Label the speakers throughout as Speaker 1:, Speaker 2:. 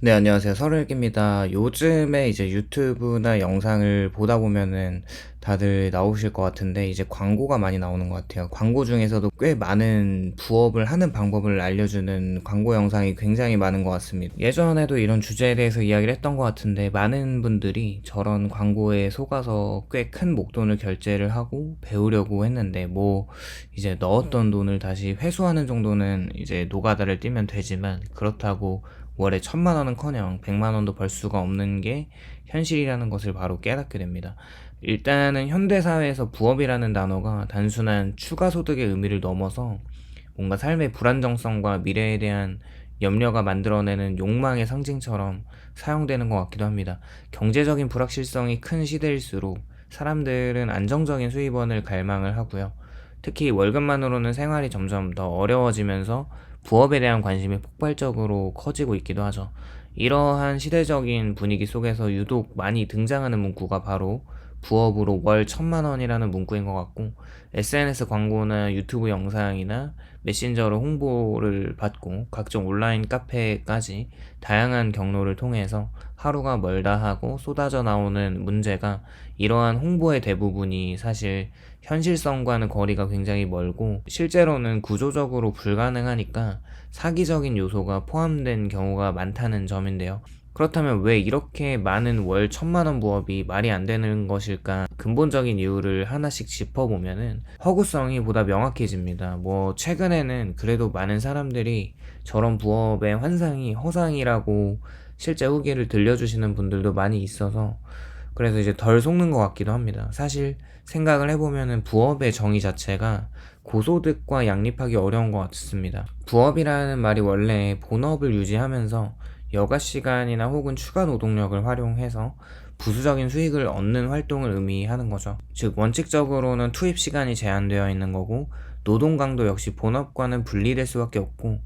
Speaker 1: 네, 안녕하세요. 설일기입니다. 요즘에 이제 유튜브나 영상을 보다 보면은 다들 나오실 것 같은데, 이제 광고가 많이 나오는 것 같아요. 광고 중에서도 꽤 많은 부업을 하는 방법을 알려주는 광고 영상이 굉장히 많은 것 같습니다. 예전에도 이런 주제에 대해서 이야기를 했던 것 같은데, 많은 분들이 저런 광고에 속아서 꽤 큰 목돈을 결제를 하고 배우려고 했는데, 이제 넣었던 돈을 다시 회수하는 정도는 이제 노가다를 뛰면 되지만, 그렇다고 월에 1,000만 원은커녕 100만 원도 벌 수가 없는 게 현실이라는 것을 바로 깨닫게 됩니다. 일단은 현대사회에서 부업이라는 단어가 단순한 추가 소득의 의미를 넘어서 뭔가 삶의 불안정성과 미래에 대한 염려가 만들어내는 욕망의 상징처럼 사용되는 것 같기도 합니다. 경제적인 불확실성이 큰 시대일수록 사람들은 안정적인 수입원을 갈망을 하고요. 특히 월급만으로는 생활이 점점 더 어려워지면서 부업에 대한 관심이 폭발적으로 커지고 있기도 하죠. 이러한 시대적인 분위기 속에서 유독 많이 등장하는 문구가 바로 부업으로 월 1,000만 원이라는 문구인 것 같고, SNS 광고나 유튜브 영상이나 메신저로 홍보를 받고 각종 온라인 카페까지 다양한 경로를 통해서 하루가 멀다 하고 쏟아져 나오는 문제가, 이러한 홍보의 대부분이 사실 현실성과는 거리가 굉장히 멀고 실제로는 구조적으로 불가능하니까 사기적인 요소가 포함된 경우가 많다는 점인데요. 그렇다면 왜 이렇게 많은 월 1,000만 원 부업이 말이 안 되는 것일까? 근본적인 이유를 하나씩 짚어보면은 허구성이 보다 명확해집니다. 최근에는 그래도 많은 사람들이 저런 부업의 환상이 허상이라고 실제 후기를 들려주시는 분들도 많이 있어서, 그래서 이제 덜 속는 것 같기도 합니다. 사실 생각을 해보면은 부업의 정의 자체가 고소득과 양립하기 어려운 것 같습니다. 부업이라는 말이 원래 본업을 유지하면서 여가 시간이나 혹은 추가 노동력을 활용해서 부수적인 수익을 얻는 활동을 의미하는 거죠. 즉, 원칙적으로는 투입 시간이 제한되어 있는 거고, 노동 강도 역시 본업과는 분리될 수밖에 없고,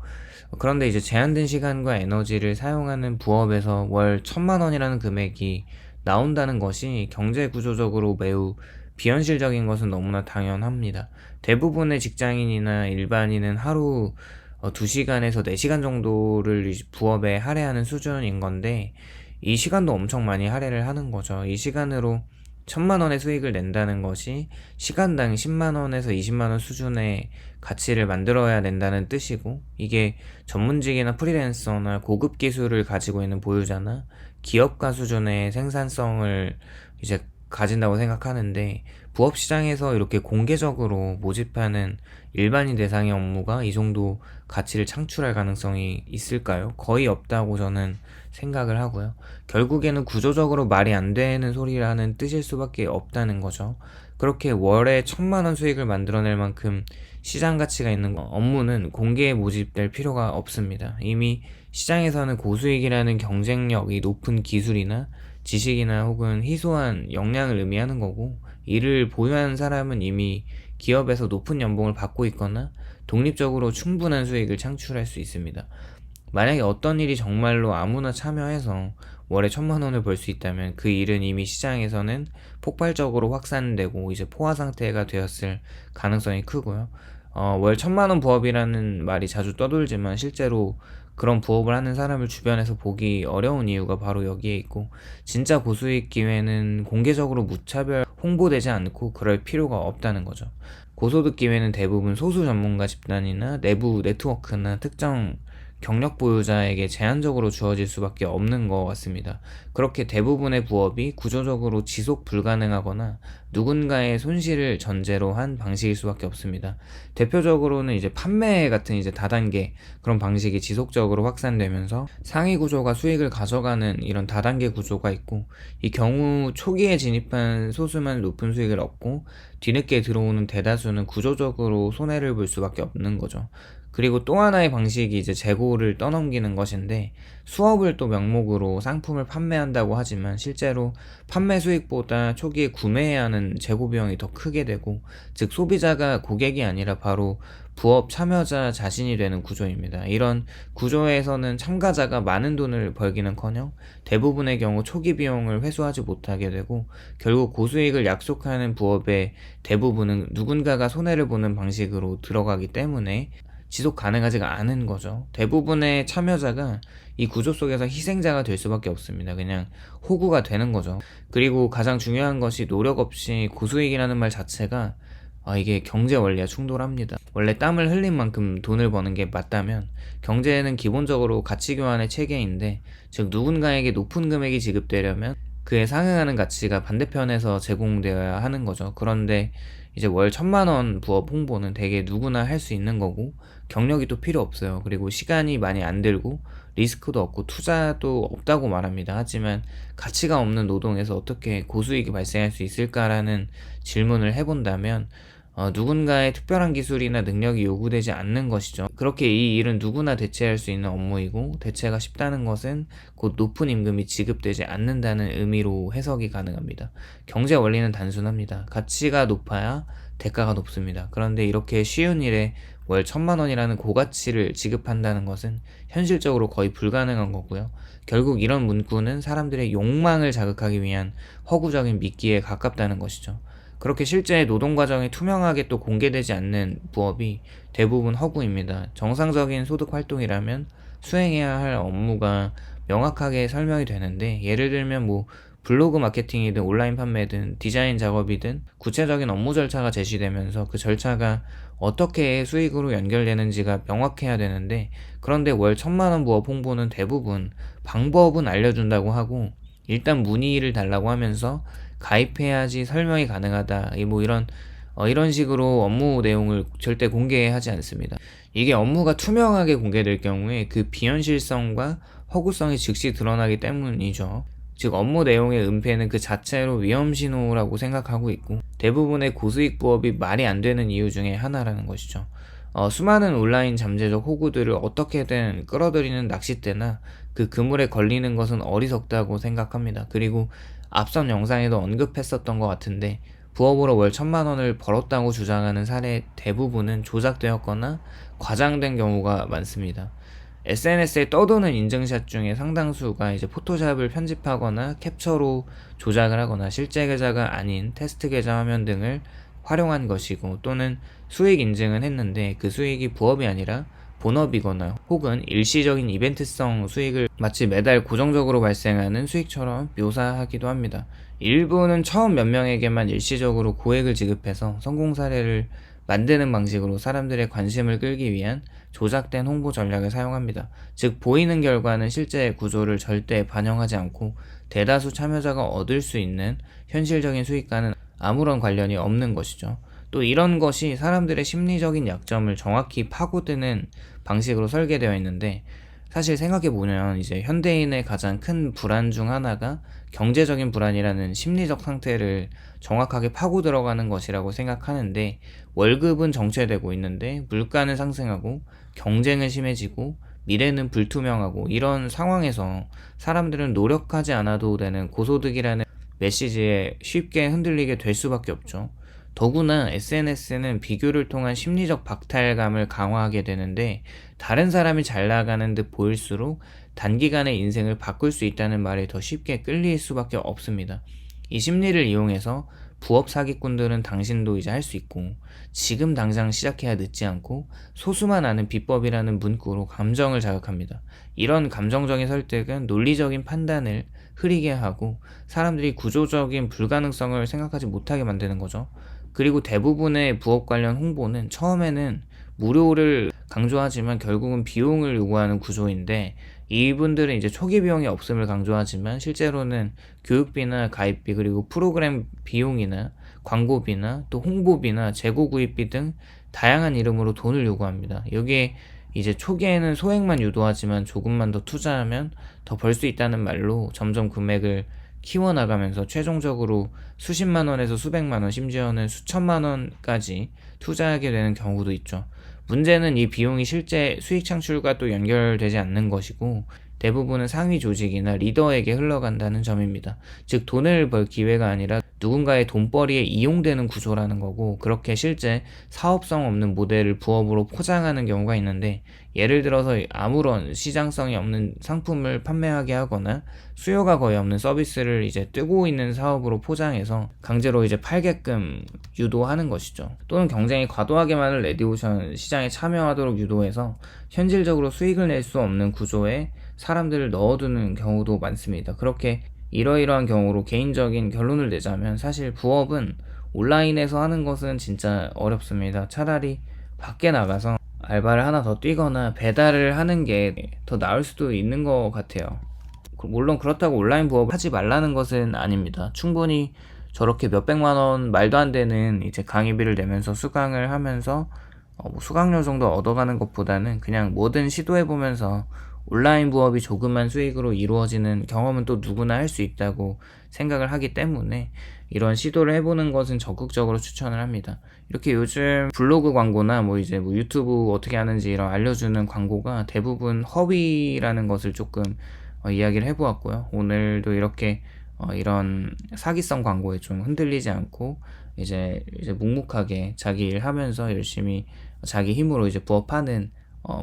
Speaker 1: 그런데 이제 제한된 시간과 에너지를 사용하는 부업에서 월 1,000만 원이라는 금액이 나온다는 것이 경제 구조적으로 매우 비현실적인 것은 너무나 당연합니다. 대부분의 직장인이나 일반인은 하루 2시간에서 4시간 정도를 부업에 할애하는 수준인 건데, 이 시간도 엄청 많이 할애를 하는 거죠. 이 시간으로 1,000만 원의 수익을 낸다는 것이 시간당 10만 원에서 20만 원 수준의 가치를 만들어야 된다는 뜻이고, 이게 전문직이나 프리랜서나 고급 기술을 가지고 있는 보유자나 기업가 수준의 생산성을 이제 가진다고 생각하는데, 부업 시장에서 이렇게 공개적으로 모집하는 일반인 대상의 업무가 이 정도 가치를 창출할 가능성이 있을까요? 거의 없다고 저는 생각을 하고요. 결국에는 구조적으로 말이 안 되는 소리라는 뜻일 수밖에 없다는 거죠. 그렇게 월에 1,000만 원 수익을 만들어낼 만큼 시장 가치가 있는 업무는 공개에 모집될 필요가 없습니다. 이미 시장에서는 고수익이라는 경쟁력이 높은 기술이나 지식이나 혹은 희소한 역량을 의미하는 거고, 이를 보유한 사람은 이미 기업에서 높은 연봉을 받고 있거나 독립적으로 충분한 수익을 창출할 수 있습니다. 만약에 어떤 일이 정말로 아무나 참여해서 월에 1,000만 원을 벌 수 있다면 그 일은 이미 시장에서는 폭발적으로 확산되고 이제 포화 상태가 되었을 가능성이 크고요. 월 1,000만 원 부업이라는 말이 자주 떠돌지만 실제로 그런 부업을 하는 사람을 주변에서 보기 어려운 이유가 바로 여기에 있고, 진짜 고수익 기회는 공개적으로 무차별 홍보되지 않고 그럴 필요가 없다는 거죠. 고소득 기회는 대부분 소수 전문가 집단이나 내부 네트워크나 특정 경력 보유자에게 제한적으로 주어질 수밖에 없는 것 같습니다. 그렇게 대부분의 부업이 구조적으로 지속 불가능하거나 누군가의 손실을 전제로 한 방식일 수밖에 없습니다. 대표적으로는 이제 판매 같은 이제 다단계 그런 방식이 지속적으로 확산되면서 상위 구조가 수익을 가져가는 이런 다단계 구조가 있고, 이 경우 초기에 진입한 소수만 높은 수익을 얻고 뒤늦게 들어오는 대다수는 구조적으로 손해를 볼 수밖에 없는 거죠. 그리고 또 하나의 방식이 이제 재고를 떠넘기는 것인데, 수업을 또 명목으로 상품을 판매한다고 하지만 실제로 판매 수익보다 초기에 구매해야 하는 재고 비용이 더 크게 되고, 즉 소비자가 고객이 아니라 바로 부업 참여자 자신이 되는 구조입니다. 이런 구조에서는 참가자가 많은 돈을 벌기는커녕 대부분의 경우 초기 비용을 회수하지 못하게 되고, 결국 고수익을 약속하는 부업의 대부분은 누군가가 손해를 보는 방식으로 들어가기 때문에 지속 가능하지가 않은 거죠. 대부분의 참여자가 이 구조 속에서 희생자가 될 수밖에 없습니다. 그냥 호구가 되는 거죠. 그리고 가장 중요한 것이 노력 없이 고수익이라는 말 자체가 이게 경제 원리와 충돌합니다. 원래 땀을 흘린 만큼 돈을 버는 게 맞다면 경제는 기본적으로 가치 교환의 체계인데, 즉 누군가에게 높은 금액이 지급되려면 그에 상응하는 가치가 반대편에서 제공되어야 하는 거죠. 그런데 이제 월 1,000만 원 부업 홍보는 되게 누구나 할 수 있는 거고 경력이 또 필요 없어요. 그리고 시간이 많이 안 들고 리스크도 없고 투자도 없다고 말합니다. 하지만 가치가 없는 노동에서 어떻게 고수익이 발생할 수 있을까라는 질문을 해본다면 누군가의 특별한 기술이나 능력이 요구되지 않는 것이죠. 그렇게 이 일은 누구나 대체할 수 있는 업무이고, 대체가 쉽다는 것은 곧 높은 임금이 지급되지 않는다는 의미로 해석이 가능합니다. 경제 원리는 단순합니다. 가치가 높아야 대가가 높습니다. 그런데 이렇게 쉬운 일에 월 1,000만 원이라는 고가치를 지급한다는 것은 현실적으로 거의 불가능한 거고요. 결국 이런 문구는 사람들의 욕망을 자극하기 위한 허구적인 미끼에 가깝다는 것이죠. 그렇게 실제 노동 과정이 투명하게 또 공개되지 않는 부업이 대부분 허구입니다. 정상적인 소득 활동이라면 수행해야 할 업무가 명확하게 설명이 되는데, 예를 들면 블로그 마케팅이든 온라인 판매든 디자인 작업이든 구체적인 업무 절차가 제시되면서 그 절차가 어떻게 수익으로 연결되는지가 명확해야 되는데, 그런데 월 1,000만 원 부업 홍보는 대부분 방법은 알려준다고 하고 일단 문의를 달라고 하면서 가입해야지 설명이 가능하다, 이런 식으로 업무 내용을 절대 공개하지 않습니다. 이게 업무가 투명하게 공개될 경우에 그 비현실성과 허구성이 즉시 드러나기 때문이죠. 즉 업무 내용의 은폐는 그 자체로 위험 신호라고 생각하고 있고, 대부분의 고수익 부업이 말이 안 되는 이유 중에 하나라는 것이죠. 수많은 온라인 잠재적 호구들을 어떻게든 끌어들이는 낚싯대나 그 그물에 걸리는 것은 어리석다고 생각합니다. 그리고 앞선 영상에도 언급했었던 것 같은데, 부업으로 월 1,000만 원을 벌었다고 주장하는 사례 대부분은 조작되었거나 과장된 경우가 많습니다. SNS에 떠도는 인증샷 중에 상당수가 이제 포토샵을 편집하거나 캡처로 조작을 하거나 실제 계좌가 아닌 테스트 계좌 화면 등을 활용한 것이고, 또는 수익 인증은 했는데 그 수익이 부업이 아니라 본업이거나 혹은 일시적인 이벤트성 수익을 마치 매달 고정적으로 발생하는 수익처럼 묘사하기도 합니다. 일부는 처음 몇 명에게만 일시적으로 고액을 지급해서 성공 사례를 만드는 방식으로 사람들의 관심을 끌기 위한 조작된 홍보 전략을 사용합니다. 즉 보이는 결과는 실제 구조를 절대 반영하지 않고 대다수 참여자가 얻을 수 있는 현실적인 수익과는 아무런 관련이 없는 것이죠. 또 이런 것이 사람들의 심리적인 약점을 정확히 파고드는 방식으로 설계되어 있는데, 사실 생각해보면 이제 현대인의 가장 큰 불안 중 하나가 경제적인 불안이라는 심리적 상태를 정확하게 파고 들어가는 것이라고 생각하는데, 월급은 정체되고 있는데 물가는 상승하고 경쟁은 심해지고 미래는 불투명하고, 이런 상황에서 사람들은 노력하지 않아도 되는 고소득이라는 메시지에 쉽게 흔들리게 될 수밖에 없죠. 더구나 SNS는 비교를 통한 심리적 박탈감을 강화하게 되는데, 다른 사람이 잘 나가는 듯 보일수록 단기간에 인생을 바꿀 수 있다는 말에 더 쉽게 끌릴 수밖에 없습니다. 이 심리를 이용해서 부업 사기꾼들은 당신도 이제 할 수 있고 지금 당장 시작해야 늦지 않고 소수만 아는 비법이라는 문구로 감정을 자극합니다. 이런 감정적인 설득은 논리적인 판단을 흐리게 하고 사람들이 구조적인 불가능성을 생각하지 못하게 만드는 거죠. 그리고 대부분의 부업 관련 홍보는 처음에는 무료를 강조하지만 결국은 비용을 요구하는 구조인데, 이분들은 이제 초기 비용이 없음을 강조하지만 실제로는 교육비나 가입비, 그리고 프로그램 비용이나 광고비나 또 홍보비나 재고 구입비 등 다양한 이름으로 돈을 요구합니다. 여기에 이제 초기에는 소액만 유도하지만 조금만 더 투자하면 더 벌 수 있다는 말로 점점 금액을 키워나가면서 최종적으로 수십만 원에서 수백만 원, 심지어는 수천만 원까지 투자하게 되는 경우도 있죠. 문제는 이 비용이 실제 수익 창출과 또 연결되지 않는 것이고, 대부분은 상위 조직이나 리더에게 흘러간다는 점입니다. 즉 돈을 벌 기회가 아니라 누군가의 돈벌이에 이용되는 구조라는 거고, 그렇게 실제 사업성 없는 모델을 부업으로 포장하는 경우가 있는데, 예를 들어서 아무런 시장성이 없는 상품을 판매하게 하거나 수요가 거의 없는 서비스를 이제 뜨고 있는 사업으로 포장해서 강제로 이제 팔게끔 유도하는 것이죠. 또는 경쟁이 과도하게 많은 레디오션 시장에 참여하도록 유도해서 현실적으로 수익을 낼 수 없는 구조에 사람들을 넣어두는 경우도 많습니다. 그렇게 이러이러한 경우로 개인적인 결론을 내자면, 사실 부업은 온라인에서 하는 것은 진짜 어렵습니다. 차라리 밖에 나가서 알바를 하나 더 뛰거나 배달을 하는 게 더 나을 수도 있는 것 같아요. 물론 그렇다고 온라인 부업을 하지 말라는 것은 아닙니다. 충분히 저렇게 몇백만 원 말도 안 되는 이제 강의비를 내면서 수강을 하면서 뭐 수강료 정도 얻어가는 것보다는 그냥 뭐든 시도해보면서 온라인 부업이 조그만 수익으로 이루어지는 경험은 또 누구나 할 수 있다고 생각을 하기 때문에 이런 시도를 해보는 것은 적극적으로 추천을 합니다. 이렇게 요즘 블로그 광고나 뭐 이제 뭐 유튜브 어떻게 하는지 이런 알려주는 광고가 대부분 허위라는 것을 조금 이야기를 해보았고요. 오늘도 이렇게 이런 사기성 광고에 좀 흔들리지 않고 이제 묵묵하게 자기 일 하면서 열심히 자기 힘으로 이제 부업하는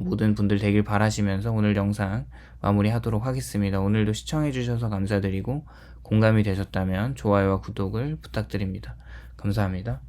Speaker 1: 모든 분들 되길 바라시면서 오늘 영상 마무리하도록 하겠습니다. 오늘도 시청해주셔서 감사드리고, 공감이 되셨다면 좋아요와 구독을 부탁드립니다. 감사합니다.